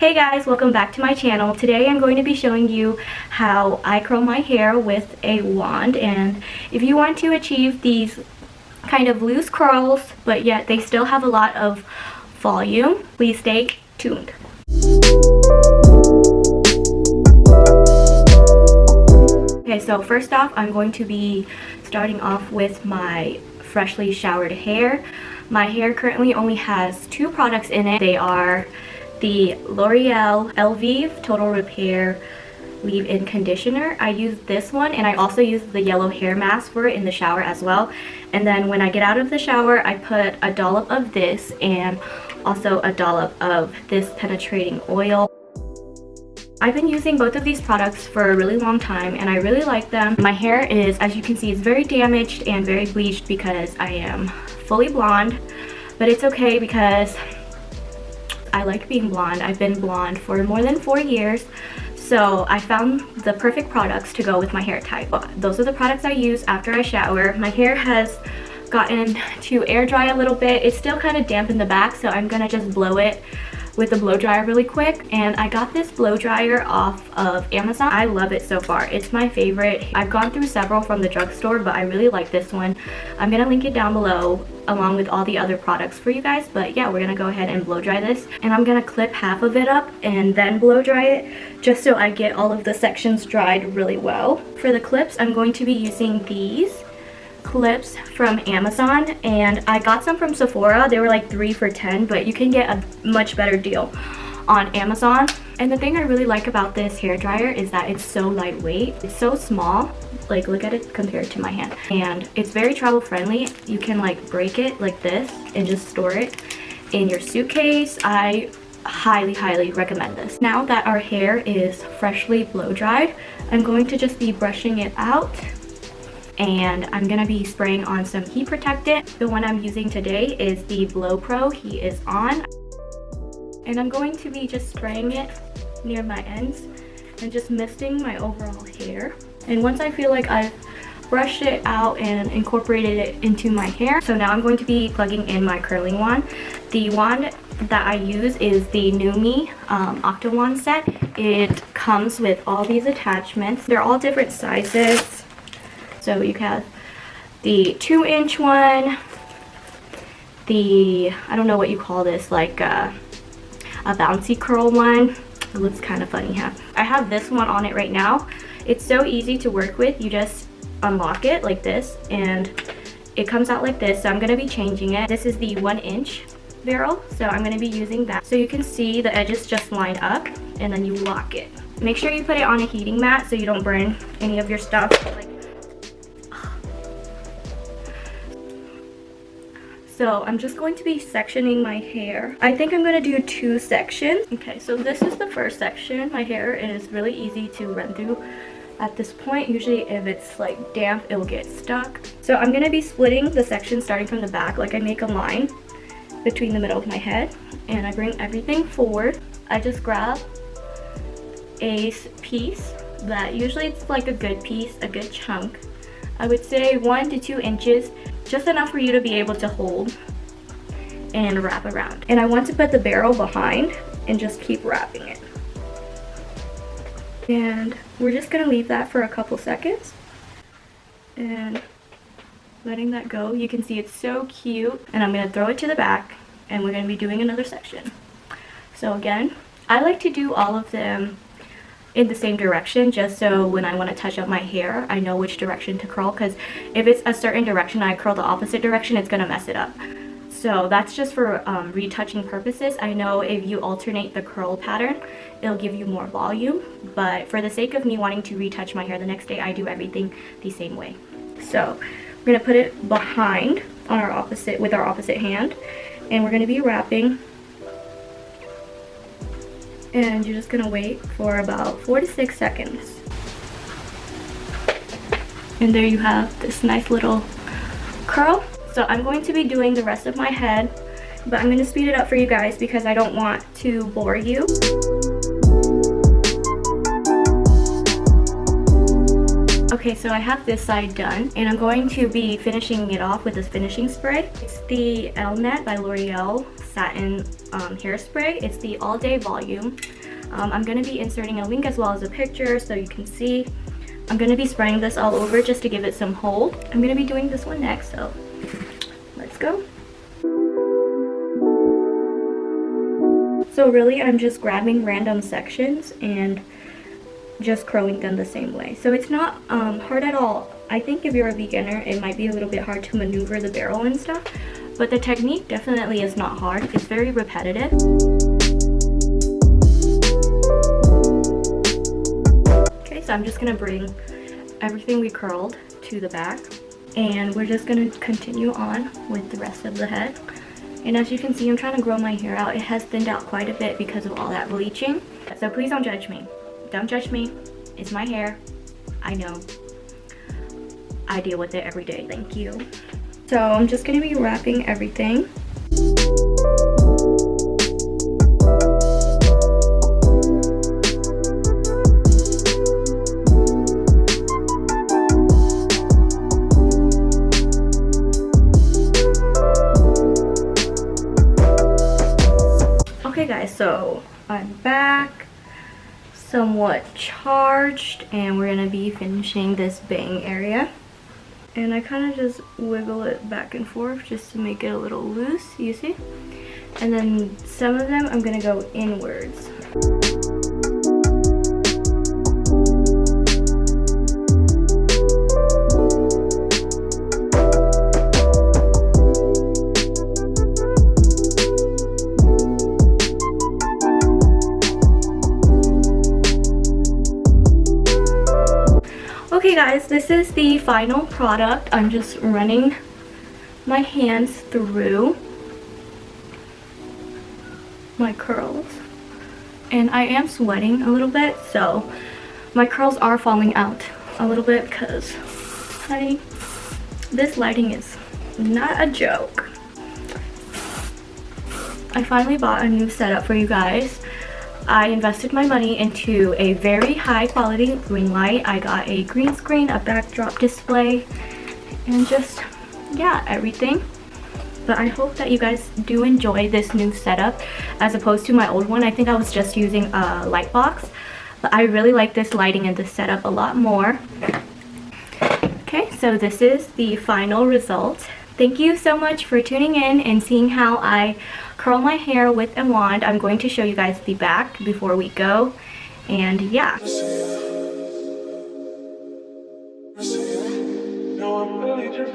Hey guys, welcome back to my channel. Today I'm going to be showing you how I curl my hair with a wand, and if you want to achieve these kind of loose curls but yet they still have a lot of volume, please stay tuned. Okay, so first off I'm going to be starting off with my freshly showered hair. My hair currently only has two products in it. They are the L'Oreal Elvive Total Repair Leave-In Conditioner. I use this one, and I also use the yellow hair mask for it in the shower as well. And then when I get out of the shower, I put a dollop of this and also a dollop of this penetrating oil. I've been using both of these products for a really long time and I really like them. My hair is, as you can see, is very damaged and very bleached because I am fully blonde, but it's okay because I like being blonde. I've been blonde for more than 4 years, so I found the perfect products to go with my hair type. Those are the products I use after I shower. My hair has gotten to air dry a little bit. It's still kind of damp in the back, so I'm gonna just blow it with a blow dryer really quick. And I got this blow dryer off of Amazon. I love it so far. It's my favorite. I've gone through several from the drugstore, but I really like this one. I'm gonna link it down below along with all the other products for you guys. But yeah, we're gonna go ahead and blow dry this, and I'm gonna clip half of it up and then blow dry it just so I get all of the sections dried really well. For the clips, I'm going to be using these clips from Amazon, and I got some from Sephora. They were like 3 for $10, but you can get a much better deal on Amazon. And the thing I really like about this hair dryer is that it's so lightweight. It's so small, like look at it compared to my hand, and it's very travel friendly. You can like break it like this and just store it in your suitcase. I highly recommend this. Now that our hair is freshly blow dried, I'm going to just be brushing it out, and I'm gonna be spraying on some heat protectant. The one I'm using today is the Blow Pro Heat is On, and I'm going to be just spraying it near my ends and just misting my overall hair. And once I feel like I've brushed it out and incorporated it into my hair, so now I'm going to be plugging in my curling wand. The wand that I use is the Numi Octa Wand set. It comes with all these attachments. They're all different sizes. So you have the 2-inch one, the, I don't know what you call this, like a bouncy curl one. It looks kind of funny, huh? I have this one on it right now. It's so easy to work with. You just unlock it like this and it comes out like this. So I'm gonna be changing it. This is the 1-inch barrel, so I'm gonna be using that. So you can see the edges just line up and then you lock it. Make sure you put it on a heating mat so you don't burn any of your stuff. So I'm just going to be sectioning my hair. I think I'm gonna do 2 sections. Okay, so this is the first section. My hair is really easy to run through at this point. Usually if it's like damp, it'll get stuck. So I'm gonna be splitting the section starting from the back. Like I make a line between the middle of my head and I bring everything forward. I just grab a piece that usually it's like a good piece, a good chunk. I would say 1 to 2 inches. Just enough for you to be able to hold and wrap around. And I want to put the barrel behind and just keep wrapping it. And we're just gonna leave that for a couple seconds and letting that go. You can see it's so cute. And I'm gonna throw it to the back and we're gonna be doing another section. So again, I like to do all of them in the same direction, just so when I want to touch up my hair, I know which direction to curl, because if it's a certain direction and I curl the opposite direction, it's gonna mess it up. So that's just for retouching purposes. I know if you alternate the curl pattern, it'll give you more volume, but for the sake of me wanting to retouch my hair the next day, I do everything the same way. So we're gonna put it behind on our opposite, with our opposite hand, and we're gonna be wrapping. And you're just gonna wait for about 4 to 6 seconds. And there you have this nice little curl. So I'm going to be doing the rest of my head, but I'm gonna speed it up for you guys because I don't want to bore you. Okay, so I have this side done, and I'm going to be finishing it off with this finishing spray. It's the Elnet by L'Oreal Satin Hairspray. It's the All Day Volume. I'm going to be inserting a link as well as a picture so you can see. I'm going to be spraying this all over just to give it some hold. I'm going to be doing this one next, so let's go. So really, I'm just grabbing random sections and just curling them the same way. So it's not hard at all. I think if you're a beginner, it might be a little bit hard to maneuver the barrel and stuff, but the technique definitely is not hard. It's very repetitive. Okay, so I'm just gonna bring everything we curled to the back, and we're just gonna continue on with the rest of the head. And as you can see, I'm trying to grow my hair out. It has thinned out quite a bit because of all that bleaching. So please don't judge me. Don't judge me. It's my hair. I know. I deal with it every day. Thank you. So I'm just going to be wrapping everything. Okay guys, so I'm back. Somewhat charged, and we're gonna be finishing this bang area, and I kind of just wiggle it back and forth just to make it a little loose, you see, and then some of them I'm gonna go inwards. Okay guys, this is the final product. I'm just running my hands through my curls, and I am sweating a little bit, so my curls are falling out a little bit because, honey, this lighting is not a joke. I finally bought a new setup for you guys. I invested my money into a very high quality ring light. I got a green screen, a backdrop display, and just, yeah, everything. But I hope that you guys do enjoy this new setup as opposed to my old one. I think I was just using a light box, but I really like this lighting and this setup a lot more. Okay, so this is the final result. Thank you so much for tuning in and seeing how I curl my hair with a wand. I'm going to show you guys the back before we go, and yeah. No, I'm really just